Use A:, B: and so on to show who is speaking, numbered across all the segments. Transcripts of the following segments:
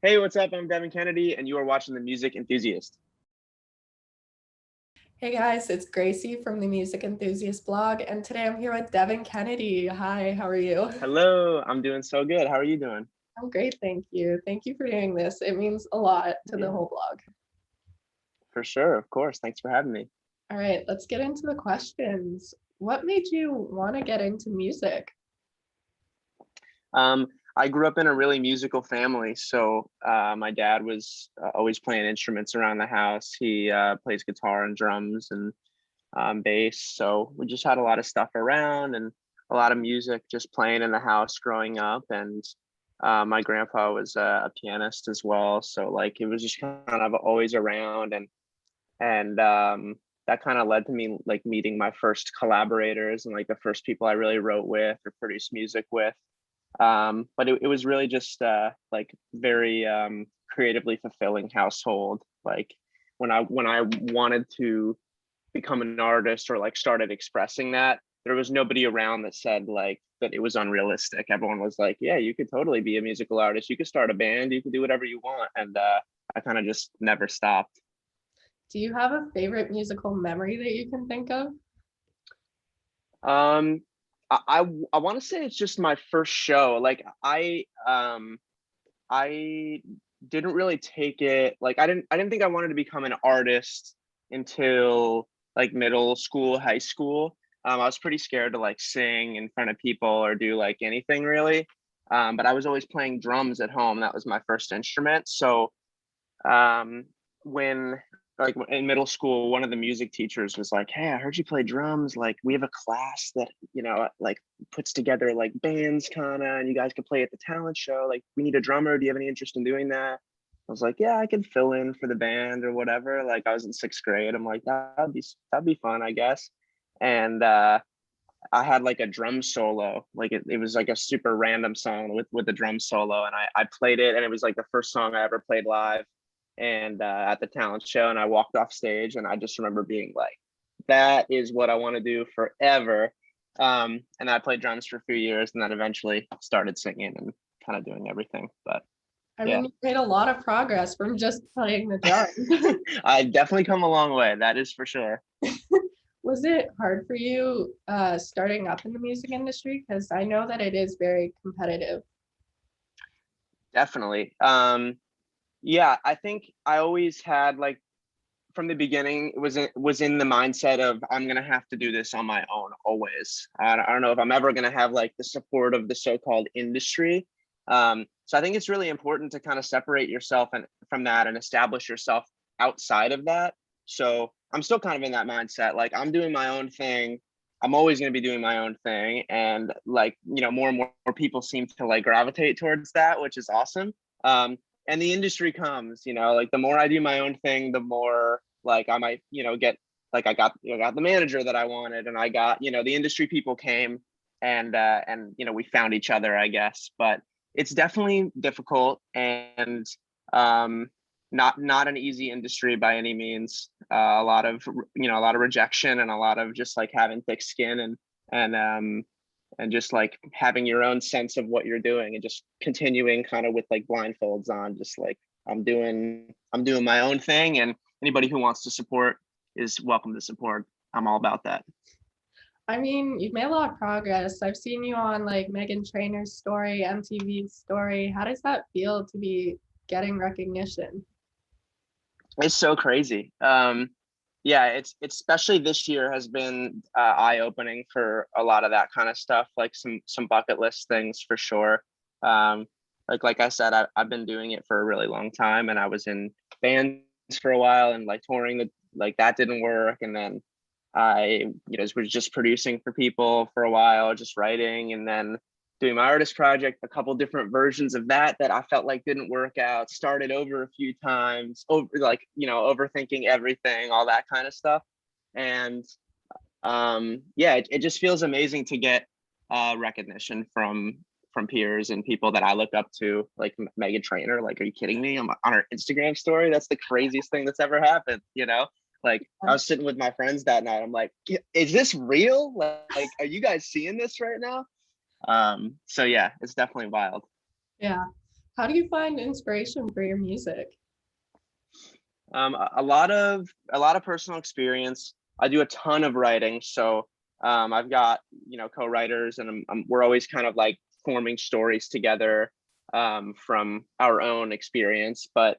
A: Hey, what's up? I'm Devin Kennedy, and you are watching The Music Enthusiast.
B: Hey guys, it's Gracie from the Music Enthusiast blog, and today I'm here with Devin Kennedy. Hi, how are you?
A: Hello, I'm doing so good. How are you doing?
B: I'm great, thank you. Thank you for doing this. It means a lot to the
A: Yeah,
B: whole blog.
A: for sure. Of course. Thanks for having me.
B: All right, let's get into the questions. What made you want to get into music?
A: Um, I grew up in a really musical family, so my dad was always playing instruments around the house. He plays guitar and drums and bass, so we just had a lot of stuff around and a lot of music just playing in the house growing up. And my grandpa was a pianist as well, so like it was just kind of always around. And that kind of led to me like meeting my first collaborators and like the first people I really wrote with or produced music with. But it was really just like very creatively fulfilling household. Like when I wanted to become an artist or like started expressing that, there was nobody around that said like that it was unrealistic. Everyone was like, yeah, you could totally be a musical artist, you could start a band, you could do whatever you want. And I kind of just never stopped.
B: Do you have a favorite musical memory that you can think of?
A: Um, I want to say it's just my first show. Like I didn't really take it like I didn't think I wanted to become an artist until like middle school, high school. I was pretty scared to like sing in front of people or do like anything really. But I was always playing drums at home. That was my first instrument. So um, when like in middle school, one of the music teachers was like, "Hey, I heard you play drums. Like, we have a class that like puts together like bands, kind of, and you guys could play at the talent show. Like, we need a drummer. Do you have any interest in doing that?" I was like, "Yeah, I can fill in for the band or whatever." Like, I was in sixth grade. I'm like, that'd be fun, I guess. And I had like a drum solo. Like it was like a super random song with a drum solo, and I played it, and it was like the first song I ever played live and at the talent show. And I walked off stage and I just remember being like, that is what I want to do forever. And I played drums for a few years and then eventually started singing and kind of doing everything. But
B: I
A: yeah.
B: mean, you made a lot of progress from just playing the drums.
A: I definitely come a long way, that is for sure.
B: Was it hard for you starting up in the music industry? Because I know that it is very competitive.
A: Definitely. Yeah, I think I always had like from the beginning was in the mindset of I'm gonna have to do this on my own always. I don't know if I'm ever gonna have like the support of the so-called industry. So I think it's really important to kind of separate yourself and from that and establish yourself outside of that. So I'm still kind of in that mindset. Like I'm doing my own thing. I'm always going to be doing my own thing, and like more and more people seem to like gravitate towards that, which is awesome. And the industry comes, like the more I do my own thing, the more like I might, get like I got the manager that I wanted, and I got, the industry people came and we found each other, I guess. But it's definitely difficult and um not an easy industry by any means. A lot of rejection and a lot of just like having thick skin and just like having your own sense of what you're doing and just continuing kind of with like blindfolds on, just like I'm doing my own thing, and anybody who wants to support is welcome to support. I'm all about that.
B: I mean, you've made a lot of progress. I've seen you on like Megan Trainor's story, MTV's story. How does that feel to be getting recognition?
A: It's so crazy. Yeah, it's especially this year has been eye-opening for a lot of that kind of stuff, like some bucket list things for sure. Like I said, I've been doing it for a really long time, and I was in bands for a while and like touring, like that didn't work. And then I was just producing for people for a while, just writing, and then doing my artist project, a couple different versions of that I felt like didn't work out, started over a few times, over like, overthinking everything, all that kind of stuff. And yeah, it just feels amazing to get recognition from peers and people that I look up to, like Megan Trainor. Like, are you kidding me? I'm on her Instagram story. That's the craziest thing that's ever happened, Like I was sitting with my friends that night. I'm like, is this real? Like, are you guys seeing this right now? So yeah, it's definitely wild.
B: Yeah. How do you find inspiration for your music?
A: A lot of personal experience. I do a ton of writing, so I've got co-writers, and we're always kind of like forming stories together from our own experience. But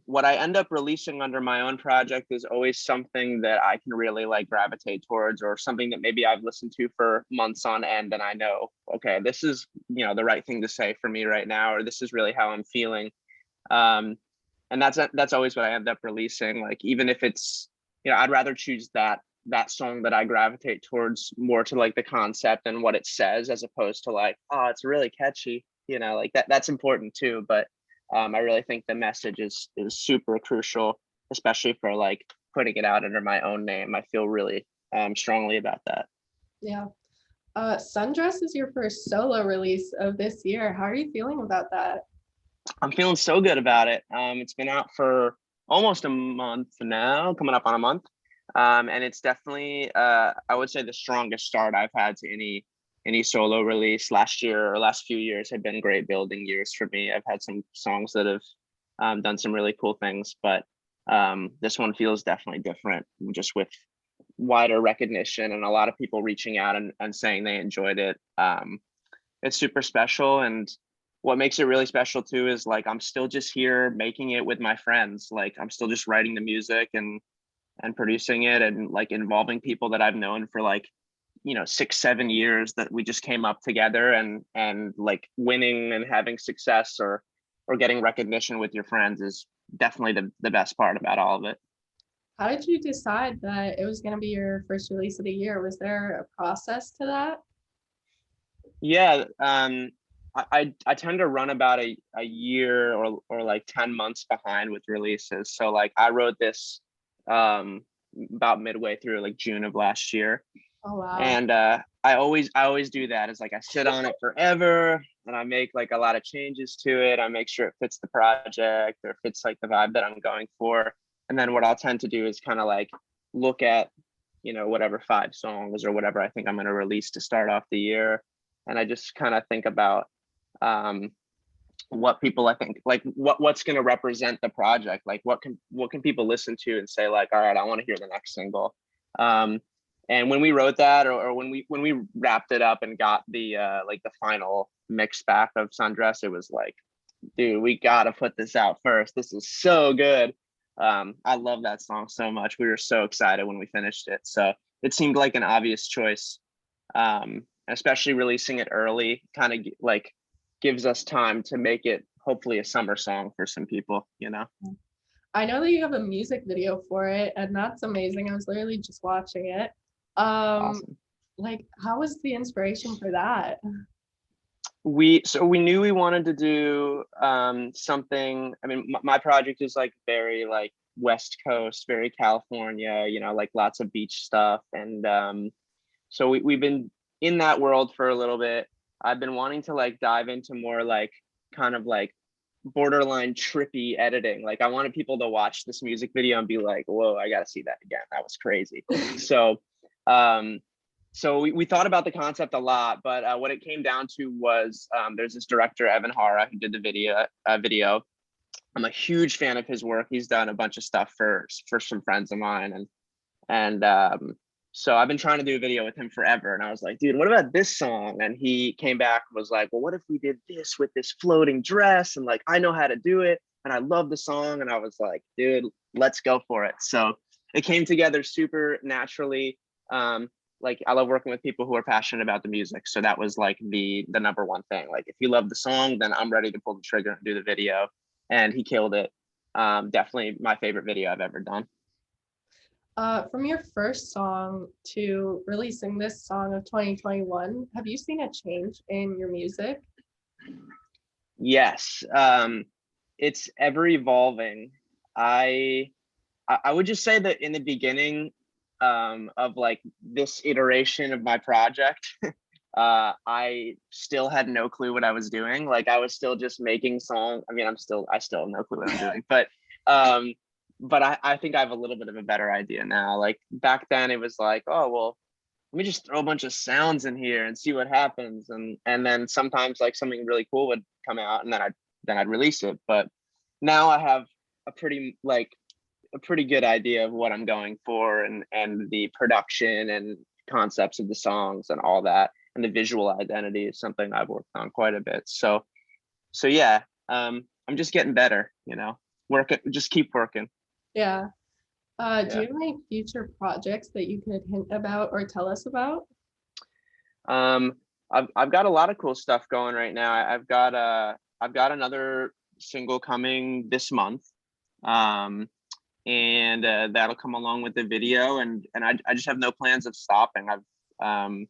A: what I end up releasing under my own project is always something that I can really like gravitate towards, or something that maybe I've listened to for months on end, and I know, okay, this is the right thing to say for me right now, or this is really how I'm feeling. Um, and that's always what I end up releasing. Like, even if it's, I'd rather choose that song that I gravitate towards more to like the concept and what it says, as opposed to like, oh, it's really catchy, like that's important too. But I really think the message is super crucial, especially for like putting it out under my own name. I feel really strongly about that.
B: Yeah. Sundress is your first solo release of this year. How are you feeling about that?
A: I'm feeling so good about it. It's been out for almost a month now, coming up on a month. And it's definitely, I would say, the strongest start I've had to any solo release. Last year, or last few years, have been great building years for me. I've had some songs that have done some really cool things, but this one feels definitely different, just with wider recognition and a lot of people reaching out and saying they enjoyed it. It's super special. And what makes it really special too is like I'm still just here making it with my friends. Like, I'm still just writing the music and producing it, and like involving people that I've known for like 6-7 years, that we just came up together, and like winning and having success, or getting recognition with your friends, is definitely the best part about all of it.
B: How did you decide that it was going to be your first release of the year? Was there a process to that?
A: Yeah, I tend to run about a year or like 10 months behind with releases. So like I wrote this about midway through, like June of last year.
B: Oh, wow.
A: And I always do that. Is like I sit on it forever, and I make like a lot of changes to it. I make sure it fits the project, or fits like the vibe that I'm going for. And then what I'll tend to do is kind of like look at whatever 5 songs or whatever I think I'm going to release to start off the year, and I just kind of think about um what people, I think, like what's going to represent the project, like what can people listen to and say like, all right, I want to hear the next single. um and when we wrote that, or when we wrapped it up and got the like the final mix back of Sundress, it was like, dude, we gotta put this out first, this is so good. I love that song so much. We were so excited when we finished it, so it seemed like an obvious choice. Especially releasing it early kind of like gives us time to make it hopefully a summer song for some people.
B: I know that you have a music video for it, and that's amazing. I was literally just watching it. Um,
A: Awesome.
B: like, how was the inspiration for that?
A: We knew we wanted to do something. I mean, my project is like very like West Coast, very California, like lots of beach stuff. And so we've been in that world for a little bit. I've been wanting to like dive into more like kind of like borderline trippy editing. Like, I wanted people to watch this music video and be like, whoa, I gotta see that again, that was crazy. So um we thought about the concept a lot, but what it came down to was, there's this director, Evan Hara, who did the video. I'm a huge fan of his work. He's done a bunch of stuff for some friends of mine, and so I've been trying to do a video with him forever. And I was like, dude, what about this song? And he came back and was like, well, what if we did this with this floating dress? And like, I know how to do it, and I love the song. And I was like, dude, let's go for it. So it came together super naturally. Like, I love working with people who are passionate about the music. So that was like the number one thing. Like, if you love the song, then I'm ready to pull the trigger and do the video. And he killed it. Definitely my favorite video I've ever done.
B: From your first song to releasing this song of 2021, have you seen a change in your music?
A: Yes. It's ever evolving. I I would just say that in the beginning of like this iteration of my project, I still had no clue what I was doing. Like, I was still just making songs. I mean, I still have no clue what I'm doing, um, but I think I have a little bit of a better idea now. Like, back then it was like, oh, well, let me just throw a bunch of sounds in here and see what happens. And then sometimes like something really cool come out, and then I'd release it. But now I have a pretty good idea of what I'm going for, and the production and concepts of the songs and all that, and the visual identity is something I've worked on quite a bit. So yeah, I'm just getting better, just keep working.
B: Yeah. Do
A: Yeah.
B: you have any future projects that you could hint about or tell us about?
A: I've got a lot of cool stuff going right now. I've got another single coming this month. And that'll come along with the video, and I just have no plans of stopping. I'm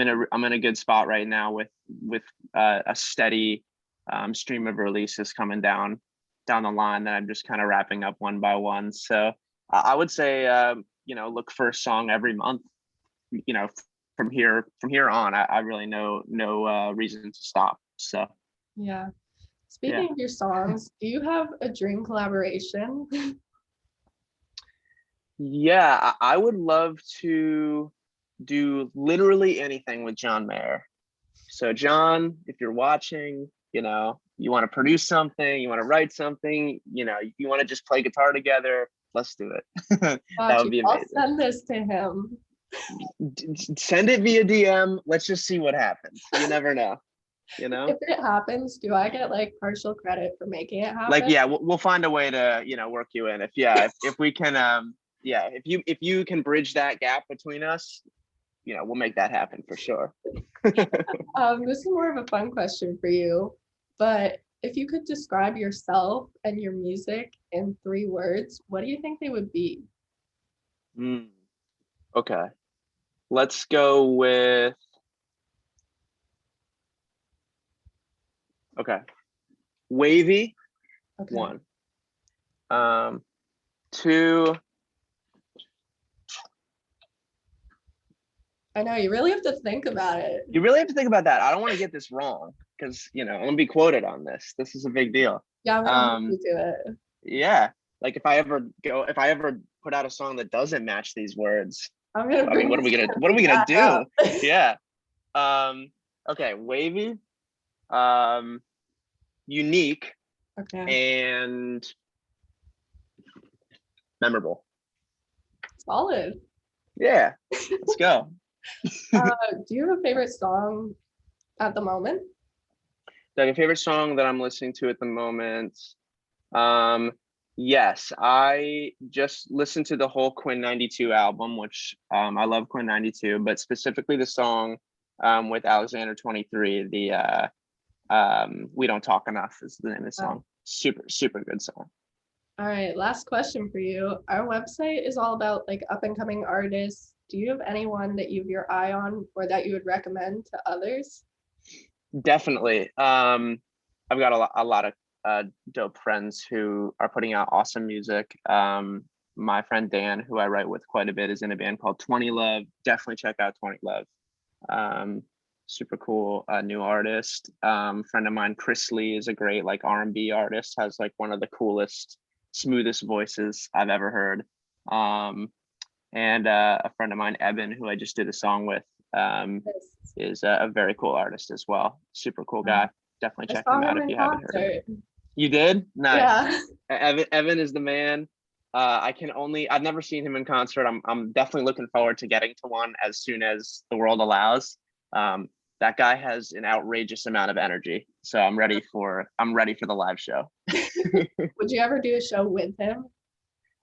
A: in a good spot right now with a steady stream of releases coming down the line that I'm just kind of wrapping up one by one. So I would say look for a song every month. From here on, I really no reason to stop. So
B: Yeah. Speaking of your songs, do you have a dream collaboration?
A: Yeah, I would love to do literally anything with John Mayer. So John, if you're watching, you want to produce something, you want to write something, you want to just play guitar together, let's do it. That would be amazing.
B: I'll send this to him.
A: Send it via DM. Let's just see what happens. You never know.
B: If it happens, do I get like partial credit for making it happen?
A: Yeah, we'll find a way to work you in. If we can if you can bridge that gap between us, we'll make that happen for sure.
B: This is more of a fun question for you, but if you could describe yourself and your music in 3 words, what do you think they would be?
A: Okay, let's go with wavy.
B: Okay.
A: 1. 2.
B: I know you really have to think about it.
A: You really have to think about that. I don't want to get this wrong because I'm gonna be quoted on this. This is a big deal.
B: Yeah, I'm gonna hold you to it.
A: Yeah, like if I ever put out a song that doesn't match these words,
B: I'm gonna.
A: what are we gonna do? Yeah. Okay, wavy, unique, and memorable.
B: Solid.
A: Yeah, let's go.
B: Do you have a favorite song at the moment?
A: Do I have a favorite song that I'm listening to at the moment? Yes, I just listened to the whole Quinn 92 album, which I love Quinn 92, but specifically the song with Alexander 23, the We Don't Talk Enough is the name of the song. Super good song.
B: All right, last question for you. Our website is all about like up and coming artists. Do you have anyone that you have your eye on or that you would recommend to others?
A: Definitely. I've got a lot of dope friends who are putting out awesome music. My friend Dan, who I write with quite a bit, is in a band called 20 Love. Definitely check out 20 Love. Super cool new artist. Friend of mine, Chris Lee, is a great like R&B artist, has like one of the coolest, smoothest voices I've ever heard. And a friend of mine, Evan, who I just did a song with, is a very cool artist as well. Super cool guy. Definitely check him out if you haven't heard of him. You did? Nice. Yeah. Evan is the man. I've never seen him in concert. I'm definitely looking forward to getting to one as soon as the world allows. That guy has an outrageous amount of energy. So I'm ready for the live show.
B: Would you ever do a show with him?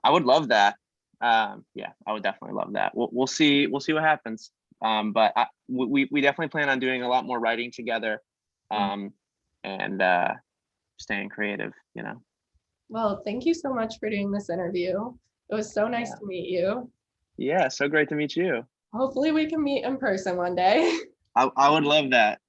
A: I would love that. Yeah, I would definitely love that. We'll see what happens. But we definitely plan on doing a lot more writing together, and staying creative,
B: Well, thank you so much for doing this interview. It was so nice to meet you.
A: Yeah, so great to meet you.
B: Hopefully we can meet in person one day.
A: I would love that.